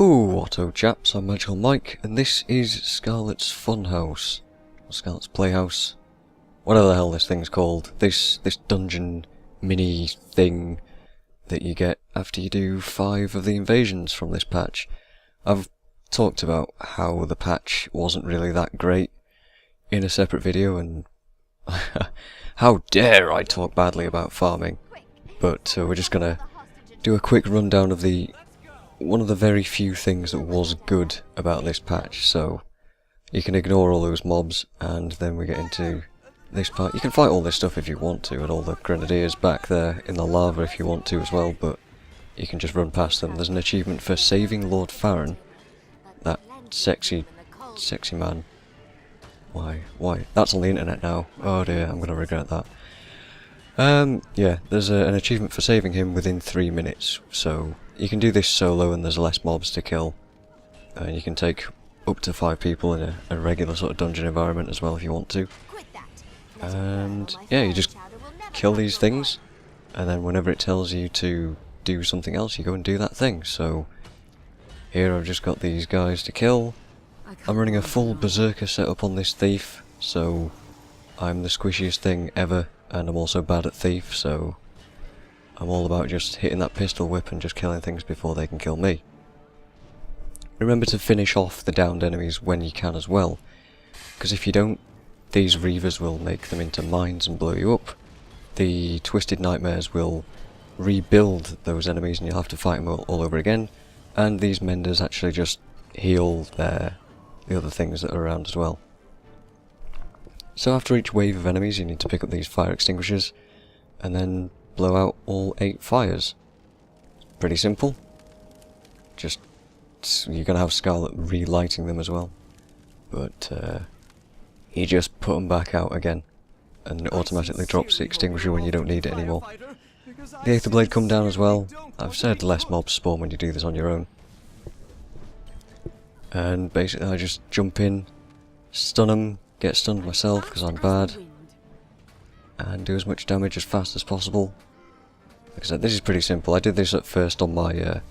Ooh, Otto chaps, I'm Magical Mike, and this is Scarlet's Funhouse. Or Scarlet's Playhouse. Whatever the hell this thing's called. This dungeon mini thing that you get after you do 5 of the invasions from this patch. I've talked about how the patch wasn't really that great in a separate video, and how dare I talk badly about farming. But we're just gonna do a quick rundown of one of the very few things that was good about this patch. So you can ignore all those mobs, and then we get into this part. You can fight all this stuff if you want to, and all the grenadiers back there in the lava if you want to as well, but you can just run past them. There's an achievement for saving Lord Farron, that sexy man. Why? That's on the internet now. Oh dear, I'm gonna regret that. Yeah, there's an achievement for saving him within 3 minutes, so you can do this solo and there's less mobs to kill. And you can take up to 5 people in a regular sort of dungeon environment as well if you want to. And yeah, you just kill these things, and then whenever it tells you to do something else, you go and do that thing. So here I've just got these guys to kill. I'm running a full berserker setup on this thief, so I'm the squishiest thing ever, and I'm also bad at thief, so I'm all about just hitting that pistol whip and just killing things before they can kill me. Remember to finish off the downed enemies when you can as well, because if you don't, these reavers will make them into mines and blow you up. The twisted nightmares will rebuild those enemies and you'll have to fight them all over again, and these menders actually just heal the other things that are around as well. So after each wave of enemies you need to pick up these fire extinguishers and then blow out all 8 fires. Pretty simple. Just, you're going to have Scarlet relighting them as well, but he just put them back out again, and it automatically drops the extinguisher when you don't need it anymore. The Aether Blade come down as well. I've said less mobs spawn when you do this on your own. And basically I just jump in, stun them, get stunned myself because I'm bad, and do as much damage as fast as possible. Like I said, this is pretty simple. I did this at first on my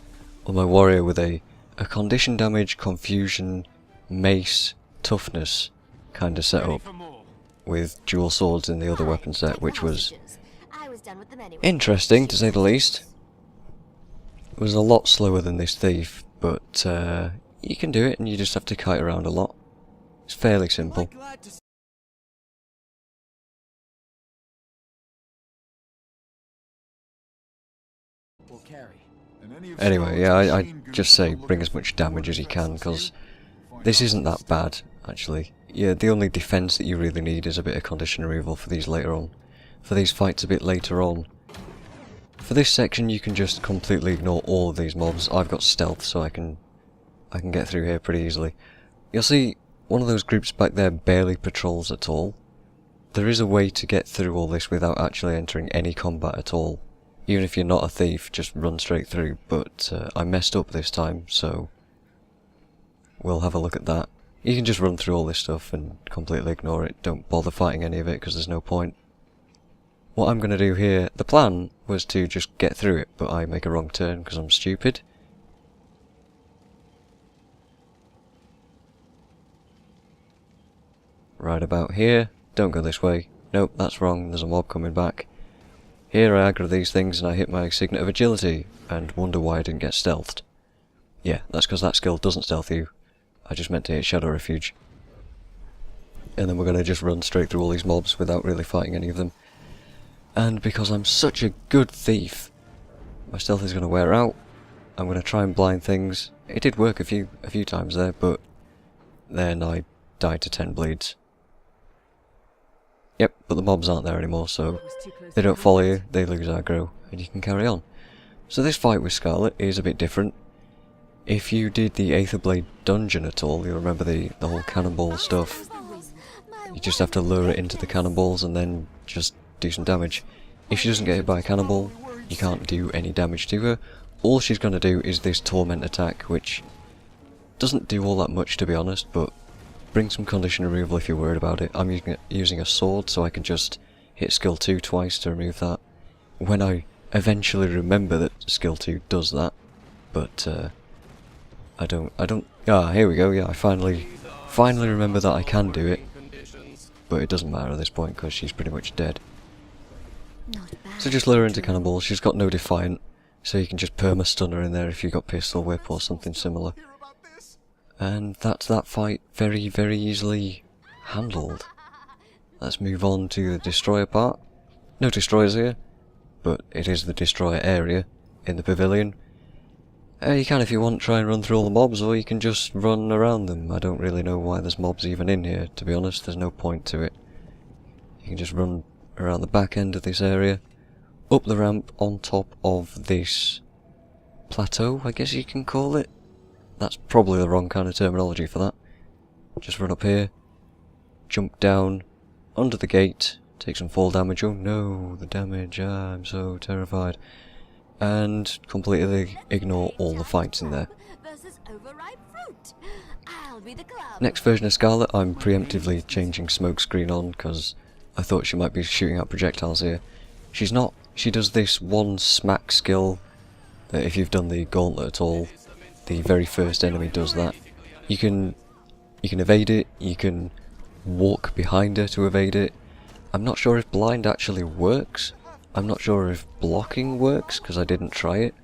warrior with a condition damage, confusion, mace, toughness kind of setup, with dual swords in the other weapon set, which was interesting to say the least. It was a lot slower than this thief, but you can do it, and you just have to kite around a lot. It's fairly simple. Anyway, yeah, I just say bring as much damage as you can, because this isn't that bad, actually. Yeah, the only defense that you really need is a bit of condition removal for these later on. For these fights a bit later on. For this section you can just completely ignore all of these mobs. I've got stealth, so I can get through here pretty easily. You'll see one of those groups back there barely patrols at all. There is a way to get through all this without actually entering any combat at all. Even if you're not a thief, just run straight through, but I messed up this time, so we'll have a look at that. You can just run through all this stuff and completely ignore it. Don't bother fighting any of it because there's no point. What I'm going to do here, the plan was to just get through it, but I make a wrong turn because I'm stupid. Right about here. Don't go this way. Nope, that's wrong. There's a mob coming back. Here I aggro these things and I hit my signet of agility and wonder why I didn't get stealthed. Yeah, that's because that skill doesn't stealth you. I just meant to hit Shadow Refuge. And then we're going to just run straight through all these mobs without really fighting any of them. And because I'm such a good thief, my stealth is going to wear out. I'm going to try and blind things. It did work a few times there, but then I died to 10 bleeds. Yep, but the mobs aren't there anymore, so they don't follow you, they lose aggro, and you can carry on. So this fight with Scarlet is a bit different. If you did the Aether Blade dungeon at all, you'll remember the whole cannonball stuff. You just have to lure it into the cannonballs and then just do some damage. If she doesn't get hit by a cannonball, you can't do any damage to her. All she's going to do is this torment attack, which doesn't do all that much to be honest, but bring some condition removal if you're worried about it. I'm using a sword, so I can just hit skill 2 twice to remove that. When I eventually remember that skill 2 does that, but Ah, here we go, yeah, I finally remember that I can do it. But it doesn't matter at this point, because she's pretty much dead. So just lure her into cannonball, she's got no defiant, so you can just perma-stun her in there if you've got pistol whip or something similar. And that's that fight very, very easily handled. Let's move on to the destroyer part. No destroyers here, but it is the destroyer area in the pavilion. You can, if you want, try and run through all the mobs, or you can just run around them. I don't really know why there's mobs even in here, to be honest. There's no point to it. You can just run around the back end of this area, up the ramp on top of this plateau, I guess you can call it. That's probably the wrong kind of terminology for that. Just run up here, jump down, under the gate, take some fall damage. Oh no, the damage, I'm so terrified. And completely ignore all the fights in there. Next version of Scarlet, I'm preemptively changing smokescreen on because I thought she might be shooting out projectiles here. She's not. She does this one smack skill that if you've done the gauntlet at all, the very first enemy does that. You can evade it, you can walk behind her to evade it. I'm not sure if blind actually works. I'm not sure if blocking works, because I didn't try it.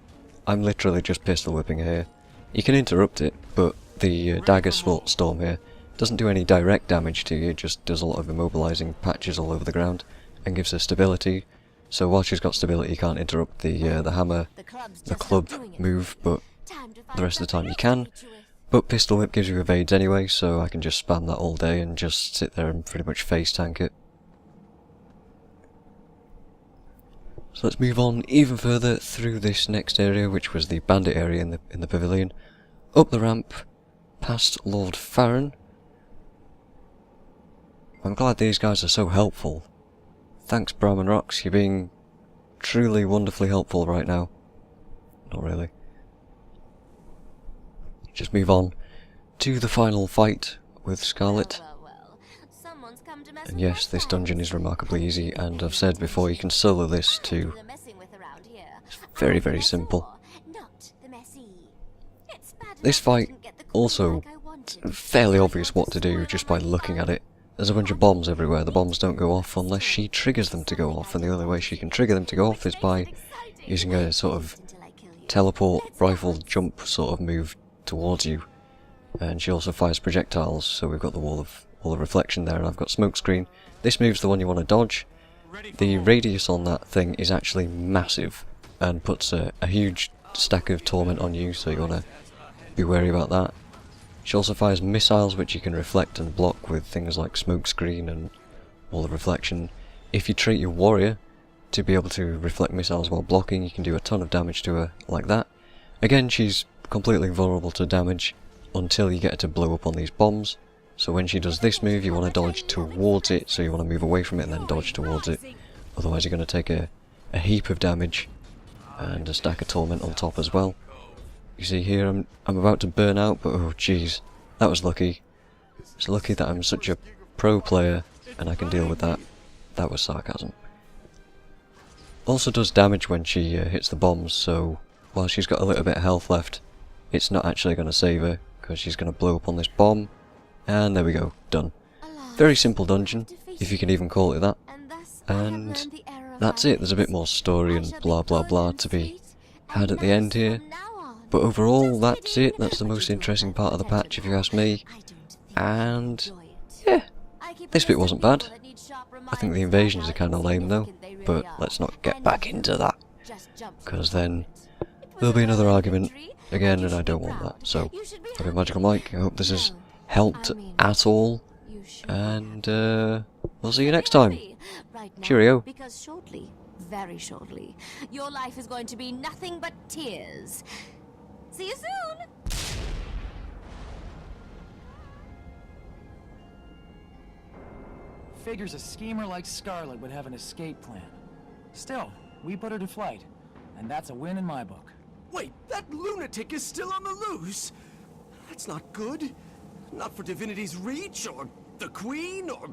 I'm literally just pistol whipping here. You can interrupt it, but the dagger storm here doesn't do any direct damage to you, it just does a lot of immobilizing patches all over the ground, and gives her stability. So while she's got stability, you can't interrupt the hammer, the club move, but the rest of the time you can. But pistol whip gives you evades anyway, so I can just spam that all day and just sit there and pretty much face tank it. So let's move on even further through this next area, which was the bandit area in the pavilion. Up the ramp, past Lord Farron. I'm glad these guys are so helpful. Thanks Brahman Rocks, you're being truly wonderfully helpful right now. Not really. Just move on to the final fight with Scarlet. And yes, this dungeon is remarkably easy, and I've said before, you can solo this too. It's very, very simple. This fight, also, fairly obvious what to do just by looking at it. There's a bunch of bombs everywhere. The bombs don't go off unless she triggers them to go off, and the only way she can trigger them to go off is by using a sort of teleport rifle jump sort of move towards you. And she also fires projectiles, so we've got the wall of reflection there, and I've got smokescreen. This move's the one you want to dodge. The radius on that thing is actually massive and puts a huge stack of torment on you, so you want to be wary about that. She also fires missiles which you can reflect and block with things like smokescreen and wall of reflection. If you treat your warrior to be able to reflect missiles while blocking, you can do a ton of damage to her like that. Again, she's completely vulnerable to damage until you get her to blow up on these bombs. So when she does this move, you want to dodge towards it, so you want to move away from it and then dodge towards it. Otherwise you're going to take a heap of damage and a stack of torment on top as well. You see here, I'm about to burn out, but oh jeez, that was lucky. It's lucky that I'm such a pro player and I can deal with that. That was sarcasm. Also does damage when she hits the bombs, so while she's got a little bit of health left, it's not actually going to save her, because she's going to blow up on this bomb. And there we go, done. Very simple dungeon, if you can even call it that. And that's it, there's a bit more story and blah blah blah to be had at the end here. But overall, that's it, that's the most interesting part of the patch if you ask me. And yeah, this bit wasn't bad. I think the invasions are kind of lame though, but let's not get back into that, because then there'll be another argument again and I don't want that. So, I've been Magical Mike, I hope this has helped at all, and we'll see you next time. Cheerio. Because shortly, very shortly, your life is going to be nothing but tears. See you soon! Figures a schemer like Scarlet would have an escape plan. Still, we put her to flight, and that's a win in my book. Wait, that lunatic is still on the loose? That's not good. Not for Divinity's Reach, or the Queen, or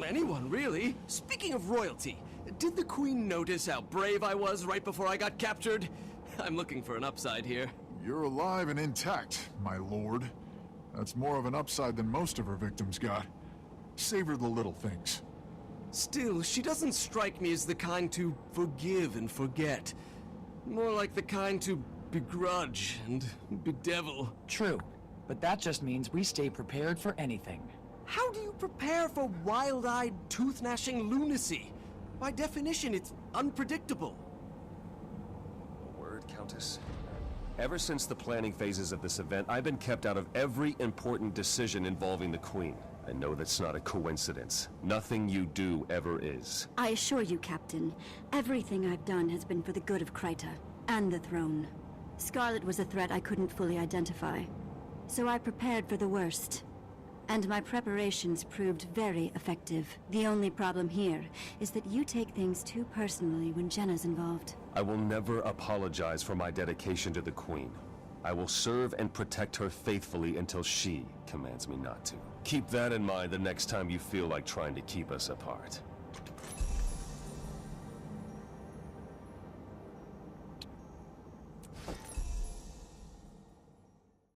anyone, really. Speaking of royalty, did the Queen notice how brave I was right before I got captured? I'm looking for an upside here. You're alive and intact, my lord. That's more of an upside than most of her victims got. Savor the little things. Still, she doesn't strike me as the kind to forgive and forget. More like the kind to begrudge and bedevil. True, but that just means we stay prepared for anything. How do you prepare for wild-eyed, tooth-gnashing lunacy? By definition, it's unpredictable. A word, Countess? Ever since the planning phases of this event, I've been kept out of every important decision involving the Queen. I know that's not a coincidence. Nothing you do ever is. I assure you, Captain, everything I've done has been for the good of Kryta and the throne. Scarlet was a threat I couldn't fully identify, so I prepared for the worst. And my preparations proved very effective. The only problem here is that you take things too personally when Jenna's involved. I will never apologize for my dedication to the Queen. I will serve and protect her faithfully until she commands me not to. Keep that in mind the next time you feel like trying to keep us apart.